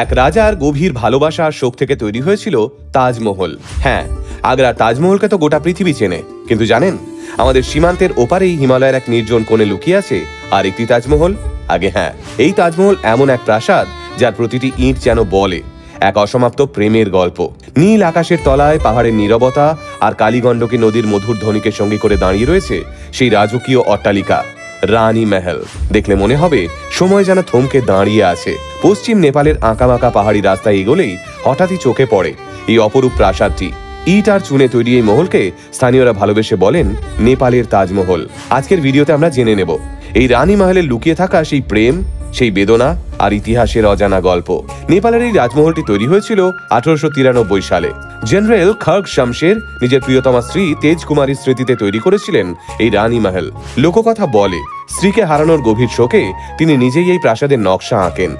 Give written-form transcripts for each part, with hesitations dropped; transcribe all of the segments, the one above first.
এক রাজার গভীর ভালোবাসা আর শোক থেকে তৈরি হয়েছিল তাজমহল। হ্যাঁ, আগ্রার তাজমহলকে তো গোটা পৃথিবী চেনে, কিন্তু জানেন আমাদের সীমান্তের ওপারেই হিমালয়ের এক নির্জন কোণে লুকিয়ে আছে আরেকটি তাজমহল। আগে হ্যাঁ, এই তাজমহল এমন এক প্রাসাদ যার প্রতিটি ইঁট যেন বলে এক অসমাপ্ত প্রেমের গল্প। নীল আকাশের তলায় পাহাড়ের নীরবতা আর কালীগণ্ডকী নদীর মধুর ধ্বনিকে সঙ্গী করে দাঁড়িয়ে রয়েছে সেই রাজকীয় অট্টালিকা রানী মহল। দেখলে মনে হবে সময় যেন থমকে দাঁড়িয়ে আছে। পশ্চিম নেপালের আঁকাবাঁকা পাহাড়ি রাস্তায় এগোলেই হঠাৎই চোখে পড়ে এই অপরূপ প্রাসাদটি। ইট আর চুনে তৈরি এই মহলকে স্থানীয়রা ভালোবেসে বলেন নেপালের তাজমহল। আজকের ভিডিওতে আমরা জেনে নেব এই রানী মহলে লুকিয়ে থাকা সেই প্রেম, সেই বেদনা আর ইতিহাসের অজানা গল্প। নেপালের এই রাজমহলটি তৈরি হয়েছিল 1893 সালে। জেনারেল খর্গ শামশের নিজের প্রিয়তমা স্ত্রী তেজ কুমারীর স্মৃতিতে তৈরি করেছিলেন এই রানী মহল। লোককথা বলে স্ত্রীকে হারানোর গভীর শোকে তিনি নিজেই এই প্রাসাদের নকশা আঁকেন,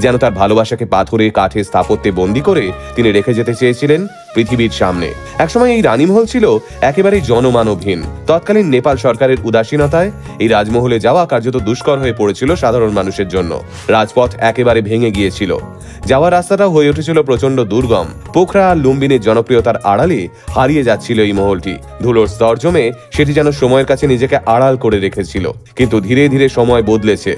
যেন তার ভালোবাসাকে পাথরে কাঠে স্থাপত্যে বন্দী করে তিনি রেখে যেতে চেয়েছিলেন পৃথিবীর সামনে। একসময় এই রানীমহল ছিল একেবারেই জনমানবহীন। তৎকালীন নেপাল সরকারের উদাসীনতায় এই রাজমহলে যাওয়া কার্যত দুষ্কর হয়ে পড়েছিল সাধারণ মানুষের জন্য। রাজপথ একেবারে ভেঙে গিয়েছিল, যাওয়ার রাস্তাটাও হয়ে উঠেছিল প্রচন্ড দুর্গম। পোখরা আর লুম্বিনীর জনপ্রিয়তার আড়ালে হারিয়ে যাচ্ছিল এই মহলটি। ধুলোর স্তর জমে সেটি যেন সময়ের কাছে নিজেকে আড়াল করে রেখেছিল। কিন্তু ধীরে ধীরে সময় বদলেছে।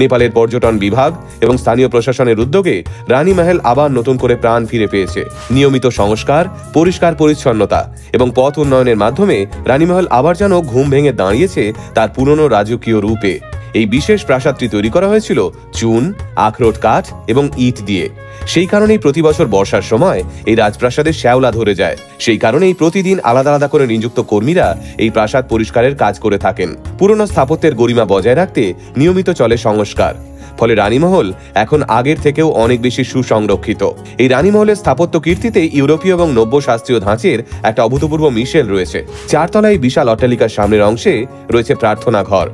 নেপালের পর্যটন বিভাগ এবং স্থানীয় প্রশাসনের উদ্যোগে রানী মহল আবার নতুন করে প্রাণ ফিরে পেয়েছে। নিয়মিত সংস্কার, পরিষ্কার পরিচ্ছন্নতা এবং পথ উন্নয়নের মাধ্যমে রানী মহল আবার যেন ঘুম ভেঙে দাঁড়িয়েছে তার পুরনো রাজকীয় রূপে। এই বিশেষ প্রাসাদটি তৈরি করা হয়েছিল চুন, আখরোট কাঠ এবং ইট দিয়ে। সেই কারণেই প্রতি বছর বর্ষার সময় এই রাজপ্রাসাদে শ্যাওলা ধরে যায়। সেই কারণেই প্রতিদিন আলাদা আলাদা করে নিযুক্ত কর্মীরা এই প্রাসাদ পরিষ্কারের কাজ করে থাকেন। পুরনো স্থাপত্যের গরিমা বজায় রাখতে নিয়মিত চলে সংস্কার। ফলে রানীমহল এখন আগের থেকেও অনেক বেশি সুসংরক্ষিত। এই রানীমহলের স্থাপত্য কীর্তিতে ইউরোপীয় এবং নব্য শাস্ত্রীয় ধাঁচের একটা অভূতপূর্ব মিশেল রয়েছে। 4 তলায় বিশাল অট্টালিকার সামনের অংশে রয়েছে প্রার্থনা ঘর,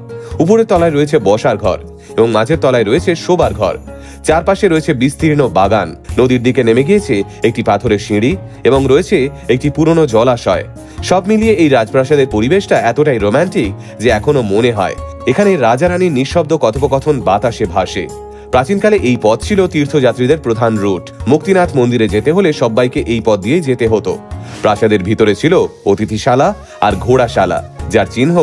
উপরের তলায় রয়েছে বসার ঘর এবং মাঝের তলায় রয়েছে শোবার ঘর। চারপাশে রয়েছে বিস্তীর্ণ বাগান, নদীর দিকে নেমে গিয়েছে একটি পাথরের সিঁড়ি এবং রয়েছে একটি পুরনো জলাশয়। সব মিলিয়ে এই রাজপ্রাসাদের পরিবেশটা এতটাই রোমান্টিক যে এখনো মনে হয় এখানে রাজা রানীর নিঃশব্দ কথোপকথন বাতাসে ভাসে। প্রাচীনকালে এই পথ ছিল তীর্থযাত্রীদের প্রধান রুট। মুক্তিনাথ মন্দিরে যেতে হলে সবাইকে এই পথ দিয়ে যেতে হতো। প্রাসাদের ভিতরে ছিল অতিথিশালা আর ঘোড়াশালা, যার চিহ্ন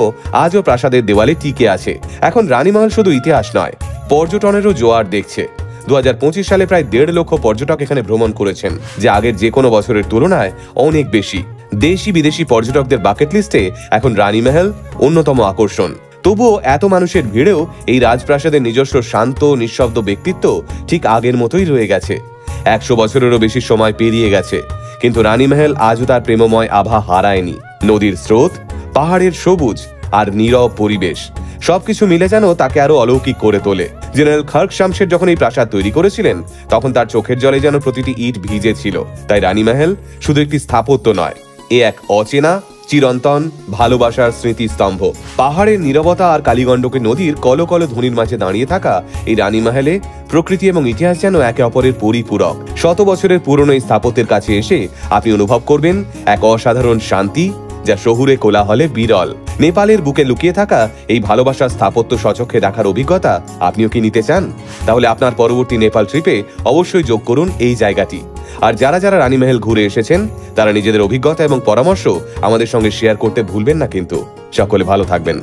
আজও প্রাসাদের দেওয়ালে টিকে আছে। এখন রানীমহল শুধু ইতিহাস নয়, পর্যটনেরও জোয়ার দেখছে। 2025 সালে প্রায় 1.5 লক্ষ পর্যটক এখানে ভ্রমণ করেছেন, যা আগের যে কোনো বছরের তুলনায় অনেক বেশি। দেশি বিদেশি পর্যটকদের বাকেট লিস্টে এখন রানীমহল অন্যতম আকর্ষণ। তবুও এত মানুষের ভিড়েও এই রাজপ্রাসাদের নিজস্ব শান্ত নিঃশব্দ ব্যক্তিত্ব ঠিক আগের মতোই রয়ে গেছে। 100 বছরেরও বেশি সময় পেরিয়ে গেছে, কিন্তু রানীমহল আজও তার প্রেমময় আভা হারায়নি। নদীর স্রোত, পাহাড়ের সবুজ আর নীরব পরিবেশ সবকিছু মিলে যেন তাকে আরো অলৌকিক করে তোলে। জেনারেল খর্গ শামশের যখন এই প্রাসাদ তৈরি করেছিলেন তখন তার চোখের জলে যেন প্রতিটি ইট ভিজে ছিল। তাই রানীমহল শুধু একটি স্থাপত্য নয়, এ এক অচেনা চিরন্তন ভালোবাসার স্মৃতিস্তম্ভ। পাহাড়ের নীরবতা আর কালীগণ্ডকী নদীর কলকল ধ্বনির মাঝে দাঁড়িয়ে থাকা এই রানীমহলে প্রকৃতি এবং ইতিহাস যেন একে অপরের পরিপূরক। 100 বছরের পুরনো এই স্থাপত্যের কাছে এসে আপনি অনুভব করবেন এক অসাধারণ শান্তি, যা শহুরে কোলাহলে বিরল। নেপালের বুকে লুকিয়ে থাকা এই ভালোবাসার স্থাপত্য স্বচক্ষে দেখার অভিজ্ঞতা আপনিও কি নিতে চান? তাহলে আপনার পরবর্তী নেপাল ট্রিপে অবশ্যই যোগ করুন এই জায়গাটি। আর যারা যারা রানীমহল ঘুরে এসেছেন তারা নিজেদের অভিজ্ঞতা এবং পরামর্শ আমাদের সঙ্গে শেয়ার করতে ভুলবেন না কিন্তু। সকলে ভালো থাকবেন।